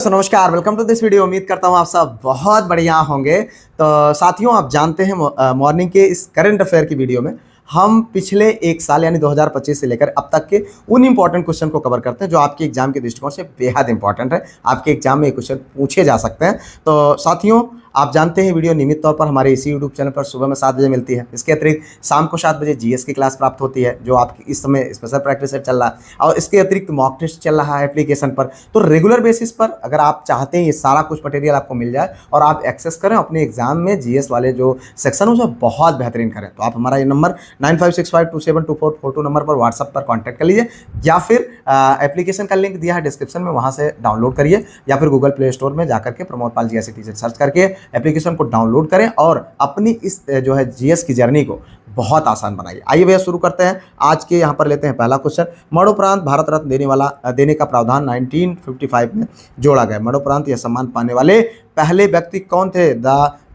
नमस्कार, welcome to this video. उम्मीद करता हूँ आप सब बहुत बढ़िया होंगे। तो साथियों, आप जानते हैं मॉर्निंग के इस करंट अफेयर की वीडियो में हम पिछले एक साल यानी 2025 से लेकर अब तक के उन इंपॉर्टेंट क्वेश्चन को कवर करते हैं जो आपके एग्जाम के दृष्टिकोण से बेहद इंपॉर्टेंट है। आपके एग्जाम में ये क्वेश्चन पूछे जा सकते हैं। तो साथियों, आप जानते हैं वीडियो नियमित तौर पर हमारे इसी यूट्यूब चैनल पर सुबह में 7 बजे मिलती है। इसके अतिरिक्त शाम को 7 बजे जीएस की क्लास प्राप्त होती है जो आपकी इस समय स्पेशल प्रैक्टिस सेट चल रहा है, और इसके अतिरिक्त मॉक टेस्ट चल रहा है एप्लीकेशन पर। तो रेगुलर बेसिस पर अगर आप चाहते हैं ये सारा कुछ मटेरियल आपको मिल जाए और आप एक्सेस करें अपने एग्जाम में, जीएस वाले जो सेक्शन है उसमें बहुत बेहतरीन करें, तो आप हमारा ये नंबर 9565272442 नंबर पर व्हाट्सएप पर कॉन्टैक्ट कर लीजिए, या फिर एप्लीकेशन का लिंक दिया है डिस्क्रिप्शन में, वहाँ से डाउनलोड करिए, या फिर गूगल प्ले स्टोर में जाकर के प्रमोद पाल जीएस टीचर सर्च करके एप्लीकेशन को डाउनलोड करें और अपनी इस जो है जीएस की जर्नी को बहुत आसान बनाइए। आइए भैया शुरू करते हैं। आज के यहाँ पर लेते हैं पहला क्वेश्चन। मरणोपरांत भारत रत्न देने का प्रावधान 1955 में जोड़ा गया। मरणोपरांत यह सम्मान पाने वाले पहले व्यक्ति कौन थे? The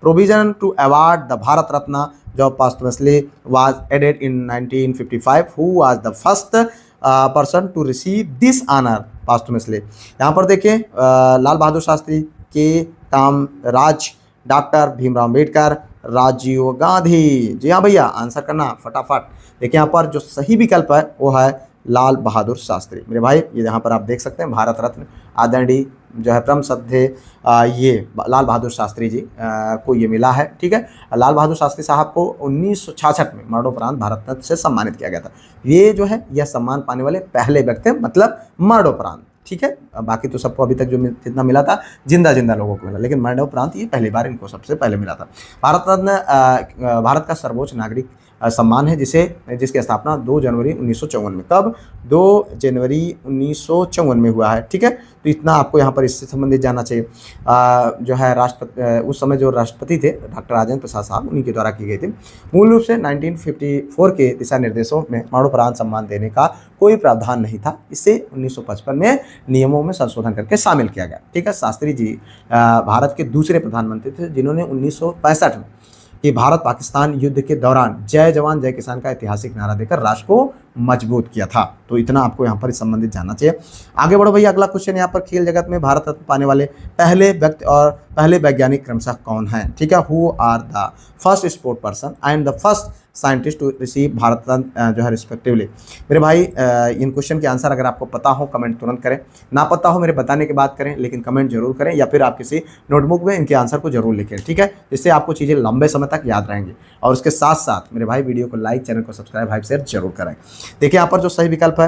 provision to award the Bharat Ratna जो posthumously was added in 1955. Who was the first person to receive this honor posthumously? यहाँ पर देखिए, लाल बहादुर शास्त्री, के कामराज, डॉक्टर भीमराव अम्बेडकर, राजीव गांधी। जी हाँ भैया, आंसर करना फटाफट। देखिए यहाँ पर जो सही विकल्प है वो है लाल बहादुर शास्त्री। मेरे भाई, ये यहाँ पर आप देख सकते हैं भारत रत्न आदरणीय जो है परम श्रद्धेय ये लाल बहादुर शास्त्री जी को ये मिला है। ठीक है, लाल बहादुर शास्त्री साहब को 1966 में मरणोपरांत भारत रत्न से सम्मानित किया गया था। ये जो है यह सम्मान पाने वाले पहले व्यक्ति, मतलब मरणोपरांत। ठीक है, बाकी तो सबको अभी तक जो जितना मिला था जिंदा लोगों को मिला, लेकिन मरणोपरांत ये पहली बार इनको सबसे पहले मिला था। भारत रत्न भारत का सर्वोच्च नागरिक सम्मान है जिसकी स्थापना 2 जनवरी 1954 में, कब? 2 जनवरी 1954 में हुआ है। ठीक है, तो इतना आपको यहाँ पर इससे संबंधित जानना चाहिए। जो है राष्ट्रपति, उस समय जो राष्ट्रपति थे डॉक्टर राजेंद्र प्रसाद साहब, उन्हीं के द्वारा की गई थी। मूल रूप से 1954 के दिशा निर्देशों में मरणोपरांत सम्मान देने का कोई प्रावधान नहीं था। इसे 1955 में नियमों में संशोधन करके शामिल किया गया। ठीक है, शास्त्री जी भारत के दूसरे प्रधानमंत्री थे जिन्होंने 1965 में कि भारत पाकिस्तान युद्ध के दौरान जय जवान जय किसान का ऐतिहासिक नारा देकर राष्ट्र को मजबूत किया था। तो इतना आपको यहाँ पर इस संबंधित जानना चाहिए। आगे बढ़ो भैया, अगला क्वेश्चन यहाँ पर खेल जगत में भारत रत्न पाने वाले पहले व्यक्ति और पहले वैज्ञानिक क्रमशः कौन हैं? ठीक है, who are the first sport person and the first scientist to receive Bharat Ratna जो है रिस्पेक्टिवली। मेरे भाई, इन क्वेश्चन के आंसर अगर आपको पता हो कमेंट तुरंत करें, ना पता हो मेरे बताने के बाद करें, लेकिन कमेंट जरूर करें, या फिर आप किसी नोटबुक में इनके आंसर को जरूर लिखें। ठीक है, इससे आपको चीज़ें लंबे समय तक याद रहेंगी। और उसके साथ साथ मेरे भाई वीडियो को लाइक, चैनल को सब्सक्राइब, हाइप शेयर जरूर करें। देखिए यहाँ पर जो सही विकल्प है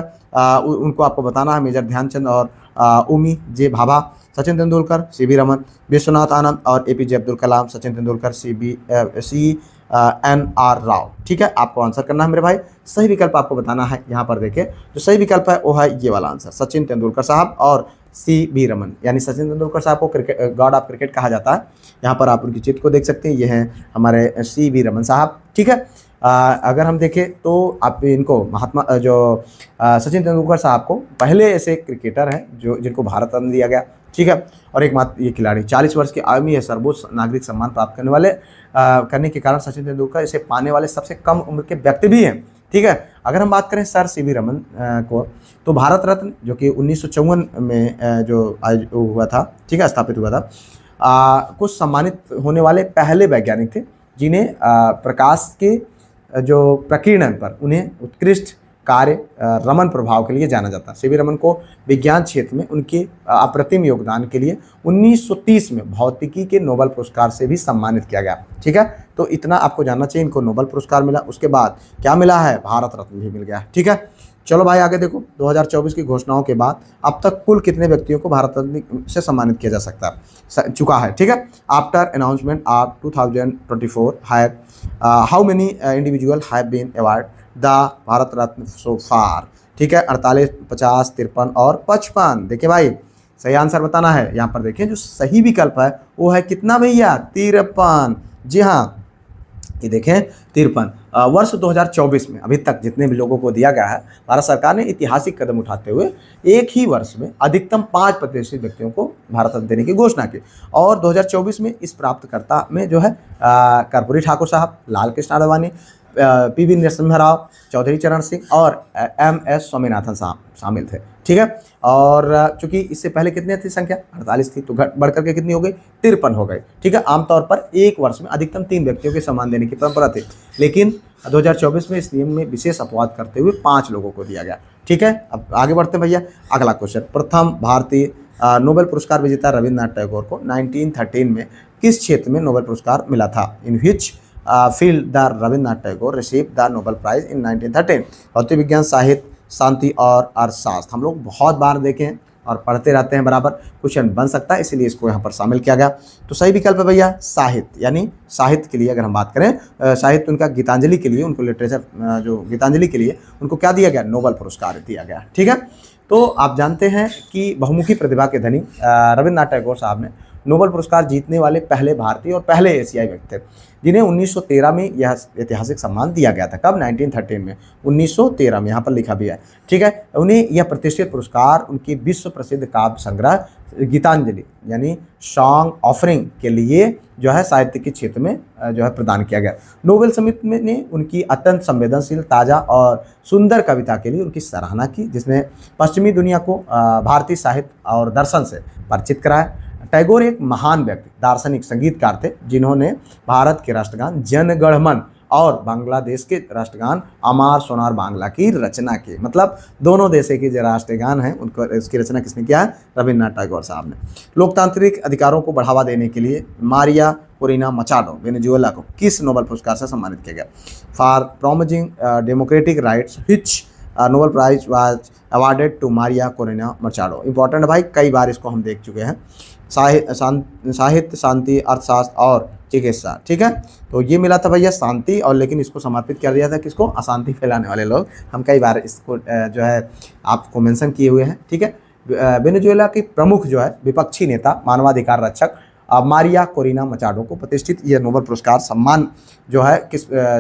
उनको आपको बताना है। मेजर ध्यानचंद और उमी जे भाभा, सचिन तेंदुलकर, सीवी रमन, विश्वनाथ आनंद और एपीजे अब्दुल कलाम, सचिन तेंदुलकर, CNR राव। ठीक है, आपको आंसर करना है मेरे भाई। सही विकल्प आपको बताना है। यहाँ पर देखिए जो सही विकल्प है वो है ये वाला आंसर, सचिन तेंदुलकर साहब और CB रमन। यानी सचिन तेंदुलकर साहब को क्रिकेट गॉड ऑफ क्रिकेट कहा जाता है। यहाँ पर आप उनकी चित्र को देख सकते हैं, ये हैं हमारे CB रमन साहब। ठीक है, अगर हम देखें तो आप इनको सचिन तेंदुलकर साहब को पहले ऐसे क्रिकेटर हैं जिनको भारत रत्न दिया गया। ठीक है, और एक मात्र ये खिलाड़ी 40 वर्ष की आयु में यह सर्वोच्च नागरिक सम्मान प्राप्त करने के कारण सचिन तेंदुलकर इसे पाने वाले सबसे कम उम्र के व्यक्ति भी हैं। ठीक है, अगर हम बात करें सर CB रमन को, तो भारत रत्न जो कि 1954 में जो हुआ था, ठीक है, स्थापित हुआ था, कुछ सम्मानित होने वाले पहले वैज्ञानिक थे जिन्हें प्रकाश के जो प्रकीर्णन पर उन्हें उत्कृष्ट कार्य रमन प्रभाव के लिए जाना जाता है। CB रमन को विज्ञान क्षेत्र में उनके अप्रतिम योगदान के लिए 1930 में भौतिकी के नोबेल पुरस्कार से भी सम्मानित किया गया। ठीक है, तो इतना आपको जानना चाहिए। इनको नोबेल पुरस्कार मिला, उसके बाद क्या मिला है? भारत रत्न भी मिल गया। ठीक है, चलो भाई आगे देखो। 2024 की घोषणाओं के बाद अब तक कुल कितने व्यक्तियों को भारत रत्न से सम्मानित किया जा चुका है? ठीक है, after announcement of 2024 have how many individual have been award the Bharat Ratna so far? ठीक है, 48, 50, 53 और 55। देखिए भाई, सही आंसर बताना है। यहाँ पर देखिए जो सही विकल्प है वो है कितना भैया? 53। जी हाँ, ये देखें 53। वर्ष 2024 में अभी तक जितने भी लोगों को दिया गया है, भारत सरकार ने ऐतिहासिक कदम उठाते हुए एक ही वर्ष में अधिकतम 5 प्रतिष्ठित व्यक्तियों को भारत रत्न देने की घोषणा की। और 2024 में इस प्राप्तकर्ता में जो है कर्पूरी ठाकुर साहब, लाल कृष्ण आडवाणी, पीवी नरसिम्हा राव, चौधरी चरण सिंह और एमएस स्वामीनाथन शामिल थे। ठीक है, और चूंकि इससे पहले कितनी थी संख्या, 48 थी, तो बढ़ करके कितनी हो गई, 53 हो गई। ठीक है, आमतौर पर एक वर्ष में अधिकतम 3 व्यक्तियों के सम्मान देने की परंपरा थी, लेकिन 2024 में इस नियम में विशेष अपवाद करते हुए 5 लोगों को दिया गया। ठीक है, अब आगे बढ़ते हैं भैया। अगला क्वेश्चन, प्रथम भारतीय नोबेल पुरस्कार विजेता रविन्द्रनाथ टैगोर को 1913 में किस क्षेत्र में नोबेल पुरस्कार मिला था? In which field the Rabindranath Tagore receive the Nobel prize in 1913? भौतिक विज्ञान, साहित्य, शांति और अर्थशास्त्र। हम लोग बहुत बार देखे हैं और पढ़ते रहते हैं, बराबर क्वेश्चन बन सकता है, इसीलिए इसको यहाँ पर शामिल किया गया। तो सही विकल्प है भैया साहित्य, यानी साहित्य के लिए अगर हम बात करें, साहित्य उनका गीतांजलि के लिए, उनको लिटरेचर जो गीतांजलि के लिए उनको क्या दिया गया, नोबेल पुरस्कार दिया गया। ठीक है, तो आप जानते हैं कि बहुमुखी प्रतिभा के धनी रविन्द्रनाथ टैगोर साहब ने नोबेल पुरस्कार जीतने वाले पहले भारतीय और पहले एशियाई व्यक्ति थे, जिन्हें 1913 में यह ऐतिहासिक सम्मान दिया गया था। कब? 1913 में, 1913 में, यहाँ पर लिखा भी है। ठीक है, उन्हें यह प्रतिष्ठित पुरस्कार उनकी विश्व प्रसिद्ध काव्य संग्रह गीतांजलि यानी सॉन्ग ऑफरिंग के लिए जो है साहित्य के क्षेत्र में जो है प्रदान किया गया। नोबेल समिति ने उनकी अत्यंत संवेदनशील, ताज़ा और सुंदर कविता के लिए उनकी सराहना की, जिसने पश्चिमी दुनिया को भारतीय साहित्य और दर्शन से परिचित कराया। टैगोर एक महान व्यक्ति, दार्शनिक, संगीतकार थे, जिन्होंने भारत के राष्ट्रगान जन गण मन और बांग्लादेश के राष्ट्रगान अमार सोनार बांग्ला की रचना की। मतलब दोनों देशों के जो राष्ट्रगान हैं उनको, इसकी रचना किसने किया है? रविन्द्रनाथ टैगोर साहब ने। लोकतांत्रिक अधिकारों को बढ़ावा देने के लिए मारिया कोरिना मचाडो वेनेजुएला को किस नोबेल पुरस्कार से सम्मानित किया गया? For promoting democratic rights which Nobel prize was awarded to Maria Corina Machado. Important भाई, कई बार इसको हम देख चुके हैं। साहित्य, शांति, अर्थशास्त्र और चिकित्सा। ठीक है, तो ये मिला था भैया शांति, और लेकिन इसको समर्पित कर दिया था किसको? अशांति फैलाने वाले लोग। हम कई बार इसको जो है आपको मेंशन किए हुए हैं। ठीक है, वेनेजुएला की प्रमुख जो है विपक्षी नेता, मानवाधिकार रक्षक मारिया कोरिना मचाडो को प्रतिष्ठित यह नोबेल पुरस्कार सम्मान जो है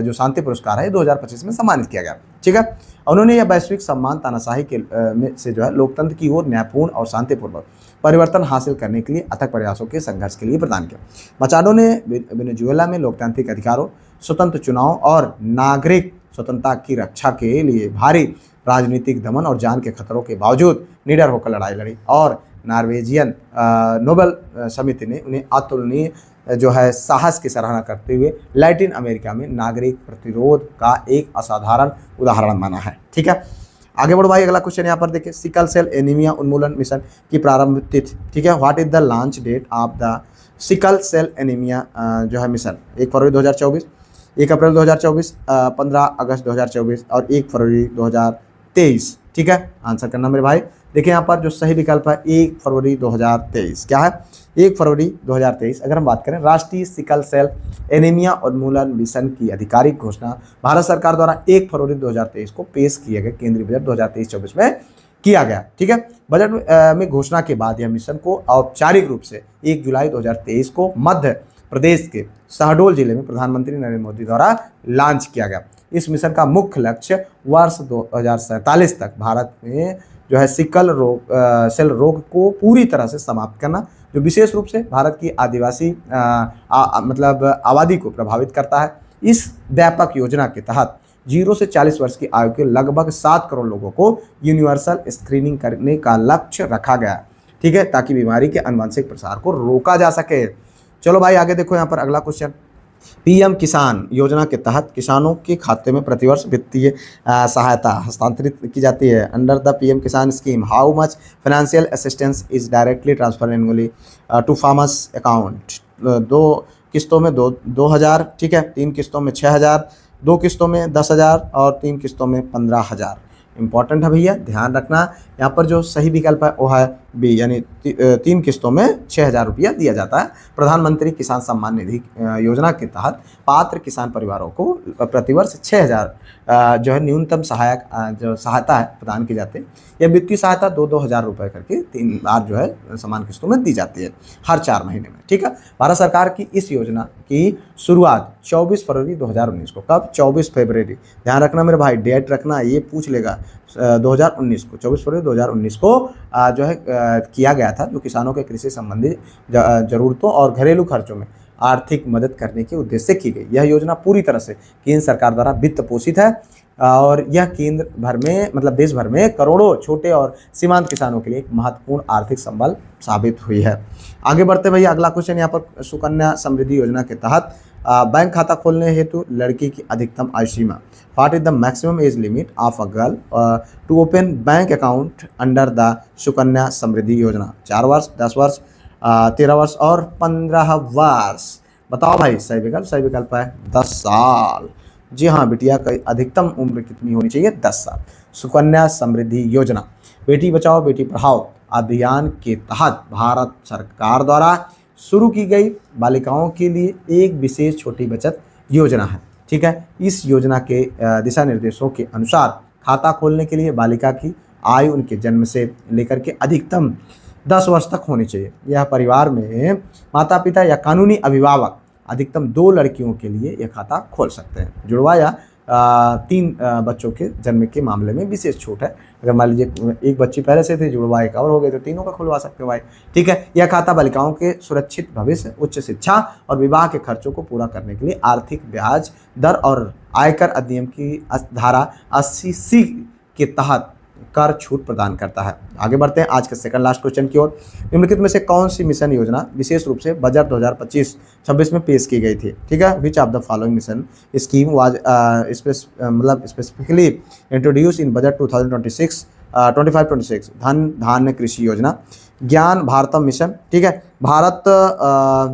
जो शांति पुरस्कार है 2025 में सम्मानित किया गया। ठीक है, उन्होंने यह वैश्विक सम्मान तानाशाही के में से जो है लोकतंत्र की ओर न्यायपूर्ण और शांतिपूर्वक परिवर्तन हासिल करने के लिए अथक प्रयासों के संघर्ष के लिए प्रदान किया। मचाडो ने वेनेजुएला में लोकतांत्रिक अधिकारों, स्वतंत्र चुनाव और नागरिक स्वतंत्रता की रक्षा के लिए भारी राजनीतिक दमन और जान के खतरों के बावजूद निडर होकर लड़ाई लड़ी, और नॉर्वेजियन नोबेल समिति ने उन्हें अतुलनीय जो है साहस की सराहना करते हुए लैटिन अमेरिका में नागरिक प्रतिरोध का एक असाधारण उदाहरण माना है। ठीक है, आगे बढ़ो भाई। अगला क्वेश्चन यहाँ पर देखिए, सिकल सेल एनीमिया उन्मूलन मिशन की प्रारंभ तिथि। ठीक है, what is the launch date of the sickle cell anaemia जो है मिशन? 1 फरवरी 2024, 1 अप्रैल 2024, 15 अगस्त 2024 और 1 फरवरी 2023। ठीक है, आंसर करना मेरे भाई। देखिए यहाँ पर जो सही विकल्प है 1 फरवरी 2023। क्या है? 1 फरवरी 2023। अगर हम बात करें राष्ट्रीय सिकल सेल एनीमिया उन्मूलन मिशन की आधिकारिक घोषणा भारत सरकार द्वारा 1 फरवरी 2023 को पेश किए गए केंद्रीय बजट 2023-24 में किया गया। ठीक है, बजट में घोषणा के बाद यह मिशन को औपचारिक रूप से 1 जुलाई 2023 को मध्य प्रदेश के शहडोल जिले में प्रधानमंत्री नरेंद्र मोदी द्वारा लॉन्च किया गया। इस मिशन का मुख्य लक्ष्य वर्ष 2047 तक भारत में जो है सिकल सेल रोग को पूरी तरह से समाप्त करना, जो विशेष रूप से भारत की आदिवासी मतलब आबादी को प्रभावित करता है। इस व्यापक योजना के तहत 0 से 40 वर्ष की आयु के लगभग 7 करोड़ लोगों को यूनिवर्सल स्क्रीनिंग करने का लक्ष्य रखा गया। ठीक है, ताकि बीमारी के आनुवंशिक प्रसार को रोका जा सके। चलो भाई आगे देखो यहाँ पर अगला क्वेश्चन। पीएम किसान योजना के तहत किसानों के खाते में प्रतिवर्ष वित्तीय सहायता हस्तांतरित की जाती है। Under the PM Kisan scheme how much financial assistance is directly transfer annually to farmers account? 2 किस्तों में 2,000। ठीक है, 3 किस्तों में 6,000, 2 किस्तों में 10,000 और 3 किस्तों में 15,000। इंपॉर्टेंट है भैया, ध्यान रखना। यहाँ पर जो सही विकल्प है वो है बी, यानी 3 किस्तों में 6,000 रुपया दिया जाता है। प्रधानमंत्री किसान सम्मान निधि योजना के तहत पात्र किसान परिवारों को प्रतिवर्ष 6,000 जो है न्यूनतम सहायता है प्रदान की जाती है। यह वित्तीय सहायता 2-2 हज़ार रुपये करके 3 बार जो है समान किस्तों में दी जाती है हर 4 महीने में। ठीक है, भारत सरकार की इस योजना की शुरुआत 24 फरवरी 2019 को। कब? 24 फरवरी। ध्यान रखना मेरे भाई, डेट रखना, ये पूछ लेगा 2019 को, 24 फरवरी 2019 को जो है किया गया था, जो किसानों के कृषि संबंधी ज़रूरतों और घरेलू खर्चों में आर्थिक मदद करने के उद्देश्य से की गई। यह योजना पूरी तरह से केंद्र सरकार द्वारा वित्त पोषित है और यह केंद्र भर में मतलब देश भर में करोड़ों छोटे और सीमांत किसानों के लिए एक महत्वपूर्ण आर्थिक संबल साबित हुई है। आगे बढ़ते भैया, अगला क्वेश्चन यहाँ पर सुकन्या समृद्धि योजना के तहत बैंक खाता खोलने हेतु लड़की की अधिकतम आयु सीमा, what is the maximum age limit of a girl to open bank account under the Sukanya Samriddhi Yojana? 4 वर्ष, 10 वर्ष, 13 वर्ष और 15 वर्ष। बताओ भाई, सही विकल्प है 10 साल। जी हाँ बिटिया, का अधिकतम उम्र कितनी होनी चाहिए? 10 साल। सुकन्या समृद्धि योजना बेटी बचाओ बेटी पढ़ाओ अभियान के तहत भारत सरकार द्वारा शुरू की गई बालिकाओं के लिए एक विशेष छोटी बचत योजना है। ठीक है, इस योजना के दिशा निर्देशों के अनुसार खाता खोलने के लिए बालिका की आयु उनके जन्म से लेकर के अधिकतम 10 वर्ष तक होनी चाहिए। यह परिवार में माता पिता या कानूनी अभिभावक अधिकतम 2 लड़कियों के लिए यह खाता खोल सकते हैं। जुड़वा या 3 बच्चों के जन्म के मामले में विशेष छूट है। अगर मान लीजिए एक बच्ची पहले से थी, जुड़वा एक और हो गए तो तीनों का खुलवा सकते हो भाई। ठीक है, यह खाता बालिकाओं के सुरक्षित भविष्य, उच्च शिक्षा और विवाह के खर्चों को पूरा करने के लिए आर्थिक ब्याज दर और आयकर अधिनियम की धारा 80C के तहत कर छूट प्रदान करता है। आगे बढ़ते हैं आज के सेकंड लास्ट क्वेश्चन की ओर। निम्नलिखित में से कौन सी मिशन योजना विशेष रूप से बजट 2025-26 में पेश की गई थी? ठीक है, which of the following mission scheme was specifically introduce in budget 2025-26 धन धान्य कृषि योजना, ज्ञान भारतम मिशन, ठीक है, भारत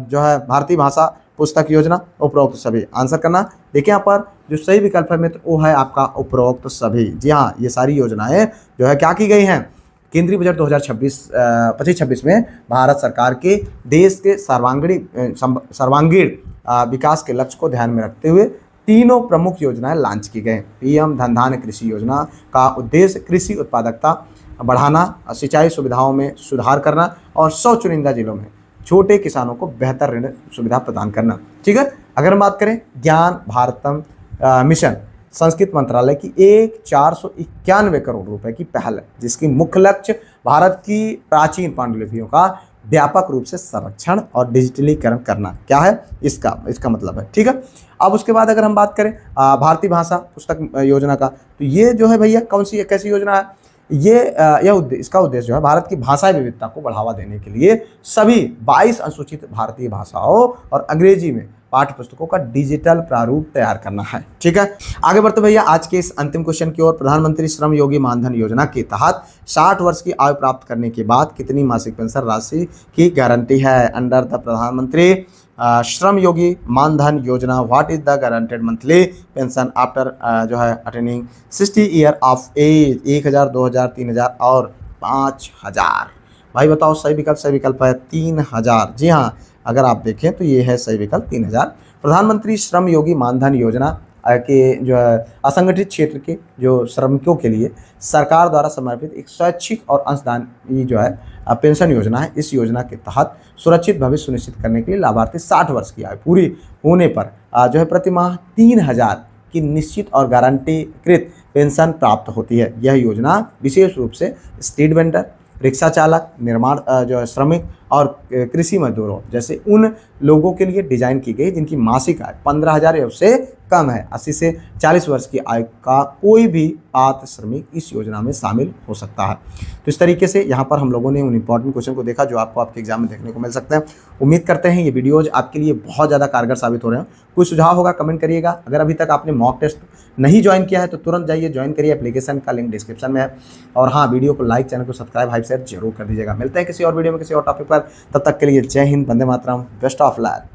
जो है भारतीय भाषा पुस्तक योजना, उपरोक्त सभी। आंसर करना, देखिए यहाँ पर जो सही विकल्प है मित्र वो है आपका उपरोक्त सभी। जी हाँ, ये सारी योजनाएं जो है क्या की गई हैं, केंद्रीय बजट 2025-26 में भारत सरकार के देश के सर्वांगीण विकास के लक्ष्य को ध्यान में रखते हुए तीनों प्रमुख योजनाएं लॉन्च की गई। पीएम धन धान्य कृषि योजना का उद्देश्य कृषि उत्पादकता बढ़ाना, सिंचाई सुविधाओं में सुधार करना और 100 चुनिंदा जिलों में छोटे किसानों को बेहतर ऋण सुविधा प्रदान करना। ठीक है, अगर हम बात करें ज्ञान भारतम मिशन, संस्कृत मंत्रालय की एक 491 करोड़ रुपए की पहल है, जिसकी मुख्य लक्ष्य भारत की प्राचीन पांडुलिपियों का व्यापक रूप से संरक्षण और डिजिटलीकरण करना क्या है इसका मतलब है। ठीक है, अब उसके बाद अगर हम बात करें भारतीय भाषा पुस्तक योजना का, तो ये जो है भैया कौन सी कैसी योजना है, इसका उद्देश्य जो है भारत की भाषाई विविधता को बढ़ावा देने के लिए सभी 22 अनुसूचित भारतीय भाषाओं और अंग्रेजी में पाठ्य पुस्तकों का डिजिटल प्रारूप तैयार करना है। ठीक है, आगे बढ़ते भैया आज के इस अंतिम क्वेश्चन की ओर। प्रधानमंत्री श्रम योगी मानधन योजना के तहत 60 वर्ष की आयु प्राप्त करने के बाद कितनी मासिक पेंशन राशि की गारंटी है? अंडर द प्रधानमंत्री श्रम योगी मानधन योजना, what is the guaranteed monthly pension after जो है अटेनिंग 60 ईयर ऑफ एज? 1000, 2000, 3000 और 5000। भाई बताओ, सही विकल्प है 3000। जी हाँ, अगर आप देखें तो ये है सही विकल्प 3000। प्रधानमंत्री श्रम योगी मानधन योजना के जो है असंगठित क्षेत्र के जो श्रमिकों के लिए सरकार द्वारा समर्पित एक स्वैच्छिक और अंशदान जो है पेंशन योजना है। इस योजना के तहत सुरक्षित भविष्य सुनिश्चित करने के लिए लाभार्थी 60 वर्ष की आयु पूरी होने पर जो है प्रति माह 3000 की निश्चित और गारंटीकृत पेंशन प्राप्त होती है। यह योजना विशेष रूप से स्ट्रीट वेंडर, रिक्शा चालक, निर्माण जो है श्रमिक और कृषि मजदूरों जैसे उन लोगों के लिए डिजाइन की गई जिनकी मासिक आय 15,000 या उससे कम है। 80 से 40 वर्ष की आयु का कोई भी पात्र श्रमिक इस योजना में शामिल हो सकता है। तो इस तरीके से यहाँ पर हम लोगों ने उन इंपॉर्टेंट क्वेश्चन को देखा जो आपको आपके एग्जाम में देखने को मिल सकते हैं। उम्मीद करते हैं ये वीडियोज आपके लिए बहुत ज़्यादा कारगर साबित हो रहे हैं। कोई सुझाव होगा कमेंट करिएगा। अगर अभी तक आपने मॉक टेस्ट नहीं ज्वाइन किया है तो तुरंत जाइए ज्वाइन करिए, एप्लीकेशन का लिंक डिस्क्रिप्शन में है। और हाँ, वीडियो को लाइक, चैनल को सब्सक्राइब, हाइप शेयर जरूर कर दीजिएगा। मिलते हैं किसी और वीडियो में किसी और टॉपिक पर, तब तक के लिए जय Hind, Vande Mataram, best of luck.